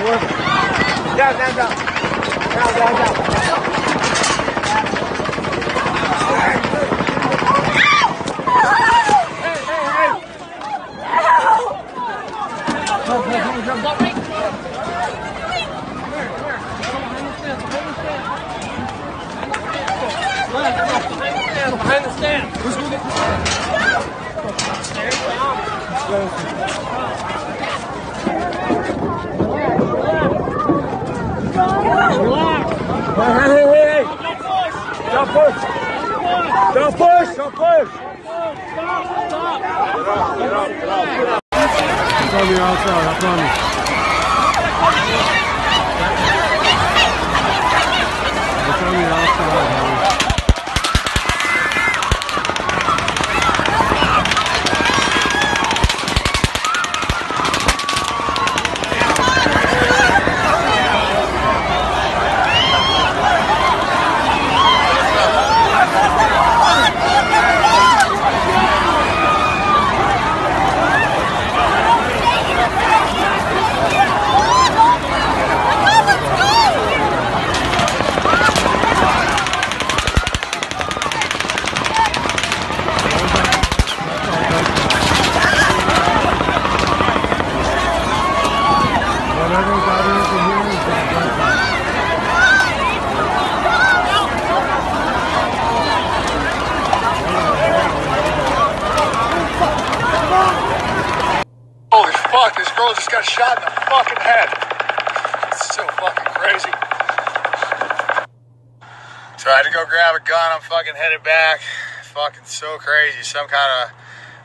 Down, down, down. Down, down, down. Behind the stand. Who's going to get the stand? Relax. Hey. Don't push. Don't push. Don't push. Stop. Get up. It's on the outside, I promise. It's on the outside, honey. Holy fuck, this girl just got shot in the fucking head. It's so fucking crazy. So I had to go grab a gun, I'm fucking headed back. Fucking so crazy, some kind of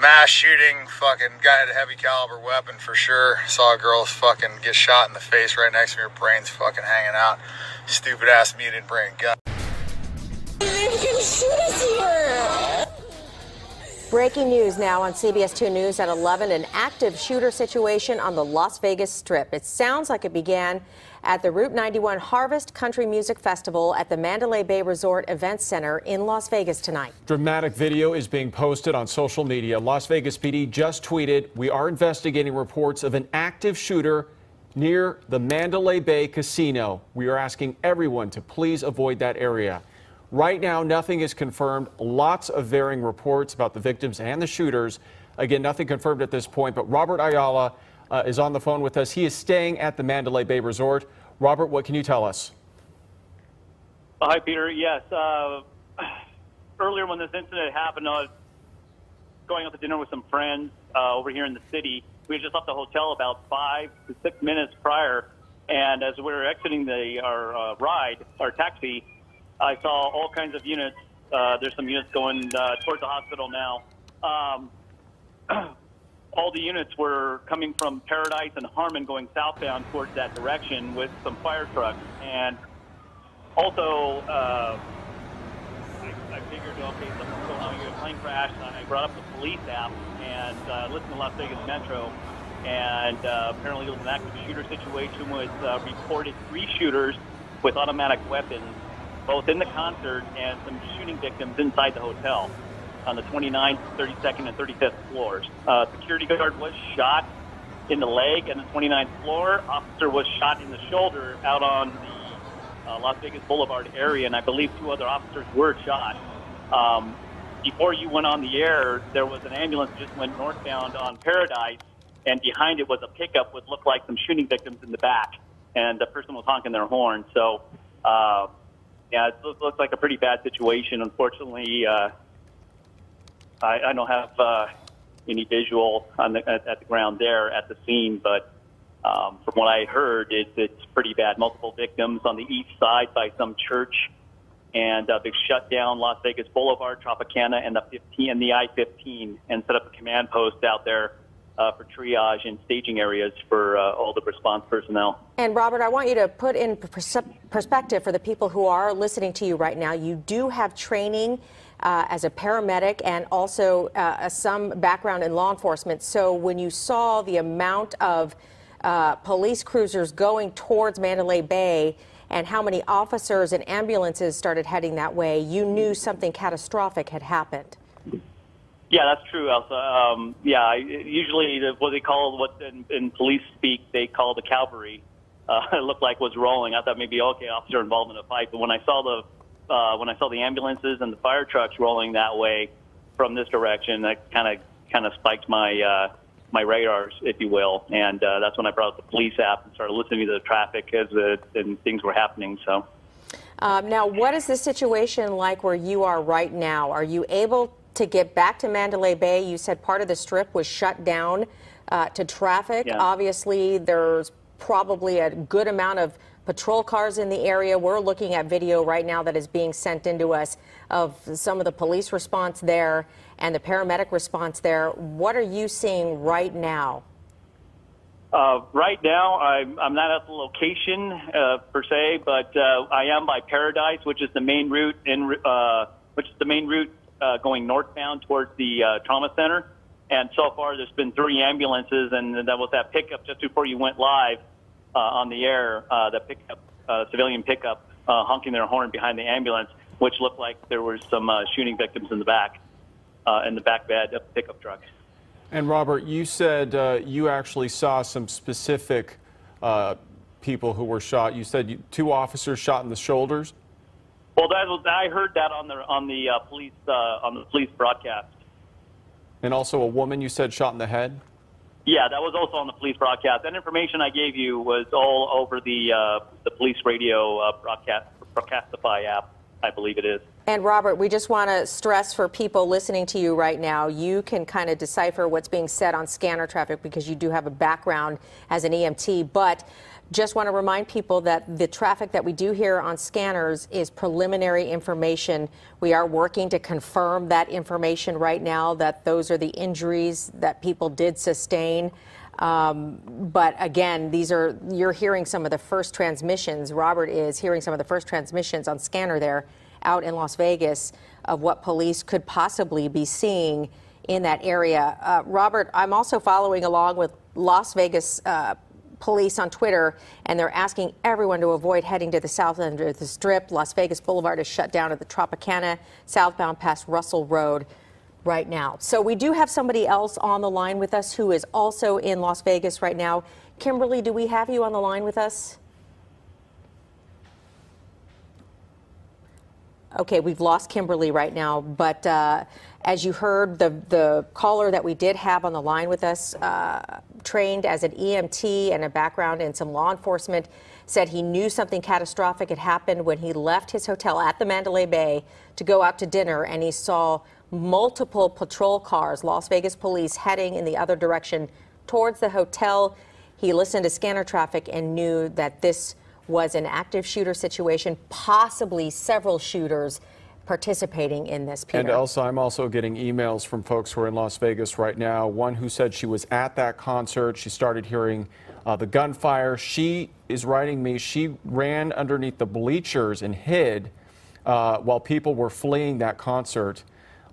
mass shooting, fucking guy had a heavy caliber weapon for sure. Saw a girl fucking get shot in the face right next to me, her brain's fucking hanging out. Stupid ass me didn't bring a gun. You can shoot us here! Breaking news now on CBS 2 News at 11, an active shooter situation on the Las Vegas Strip. It sounds like it began at the Route 91 Harvest Country Music Festival at the Mandalay Bay Resort Events Center in Las Vegas tonight. Dramatic video is being posted on social media. Las Vegas PD just tweeted, "We are investigating reports of an active shooter near the Mandalay Bay Casino. We are asking everyone to please avoid that area." Right now, nothing is confirmed. Lots of varying reports about the victims and the shooters. Again, nothing confirmed at this point, but Robert Ayala is on the phone with us. He is staying at the Mandalay Bay Resort. Robert, what can you tell us? Hi, Peter. Yes. Earlier when this incident happened, I was going out to dinner with some friends over here in the city. We had just left the hotel about 5 to 6 minutes prior, and as we were exiting our taxi, I saw all kinds of units. There's some units going towards the hospital now. All the units were coming from Paradise and Harmon going southbound towards that direction with some fire trucks. And also, I figured, okay, something's going on here, a plane crash, and I brought up the police app and listened to Las Vegas Metro. And apparently there was an active shooter situation with reported 3 shooters with automatic weapons, both in the concert and some shooting victims inside the hotel on the 29th, 32nd, and 35th floors. Security guard was shot in the leg on the 29th floor. Officer was shot in the shoulder out on the Las Vegas Boulevard area, and I believe 2 other officers were shot. Before you went on the air, there was an ambulance that just went northbound on Paradise, and behind it was a pickup with looked like some shooting victims in the back, and the person was honking their horn. So, yeah, it looks like a pretty bad situation. Unfortunately, I don't have any visual on at the ground there at the scene, but from what I heard, it's pretty bad. Multiple victims on the east side by some church, and they've shut down Las Vegas Boulevard, Tropicana, and the I-15, and set up a command post out there for triage and staging areas for all the response personnel. And Robert, I want you to put in perspective for the people who are listening to you right now. You do have training as a paramedic and also some background in law enforcement. So when you saw the amount of police cruisers going towards Mandalay Bay and how many officers and ambulances started heading that way, you knew something catastrophic had happened. Yeah, that's true, Elsa. Yeah, usually what they call, in police speak, they call the cavalry it looked like was rolling. I thought maybe, okay, officer involved in a fight. But when I saw the ambulances and the fire trucks rolling that way from this direction, that kind of spiked my my radars, if you will. And that's when I brought up the police app and started listening to the traffic and things were happening. So. Now, what is the situation like where you are right now? Are you able to get back to Mandalay Bay? You said part of the strip was shut down to traffic. Yeah. Obviously, there's probably a good amount of patrol cars in the area. We're looking at video right now that is being sent into us of some of the police response there and the paramedic response there. What are you seeing right now? Right now, I'm not at the location per se, but I am by Paradise, which is the main route going northbound towards the trauma center. And so far, there's been 3 ambulances, and that was that pickup just before you went live on the air. The pickup, civilian pickup, honking their horn behind the ambulance, which looked like there were some shooting victims in the back bed of the pickup truck. And Robert, you said you actually saw some specific people who were shot. You said 2 officers shot in the shoulders. Well, I heard that on the police broadcast. And also a woman you said shot in the head. Yeah, that was also on the police broadcast. That information I gave you was all over the police radio Broadcastify app, I believe it is. And Robert, we just want to stress for people listening to you right now, you can kind of decipher what's being said on scanner traffic because you do have a background as an EMT, but just want to remind people that the traffic that we do hear on scanners is preliminary information. We are working to confirm that information right now, that those are the injuries that people did sustain. But again, you're hearing some of the first transmissions. Robert is hearing some of the first transmissions on scanner there out in Las Vegas of what police could possibly be seeing in that area. Robert, I'm also following along with Las Vegas police on Twitter, and they're asking everyone to avoid heading to the south end of the Strip. Las Vegas Boulevard is shut down at the Tropicana, southbound past Russell Road right now. So we do have somebody else on the line with us who is also in Las Vegas right now. Kimberly, do we have you on the line with us? Okay, we've lost Kimberly right now, but as you heard, the caller that we did have on the line with us, trained as an EMT and a background in some law enforcement, said he knew something catastrophic had happened when he left his hotel at the Mandalay Bay to go out to dinner, and he saw multiple patrol cars, Las Vegas police, heading in the other direction towards the hotel. He listened to scanner traffic and knew that this was an active shooter situation, possibly several shooters participating in this, Peter. And Elsa, I'm also getting emails from folks who are in Las Vegas right now. One who said she was at that concert. She started hearing the gunfire. She is writing me, she ran underneath the bleachers and hid while people were fleeing that concert.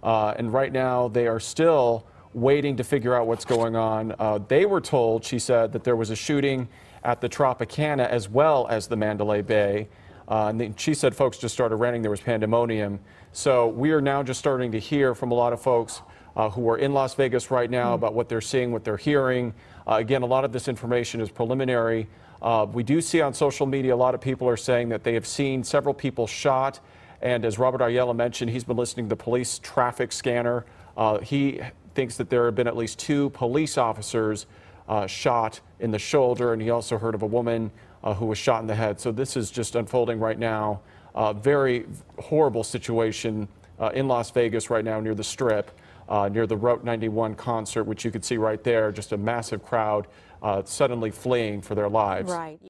And right now they are still waiting to figure out what's going on. They were told, she said, that there was a shooting at the Tropicana as well as the Mandalay Bay. And she said folks just started running. There was pandemonium. So we are now just starting to hear from a lot of folks who are in Las Vegas right now about what they're seeing, what they're hearing. Again, a lot of this information is preliminary. We do see on social media a lot of people are saying that they have seen several people shot. And as Robert Ayala mentioned, he's been listening to the police traffic scanner. He thinks that there have been at least 2 police officers shot in the shoulder, and he also heard of a woman who was shot in the head. So this is just unfolding right now. Very horrible situation in Las Vegas right now near the Strip, near the Route 91 concert, which you can see right there, just a massive crowd suddenly fleeing for their lives. Right.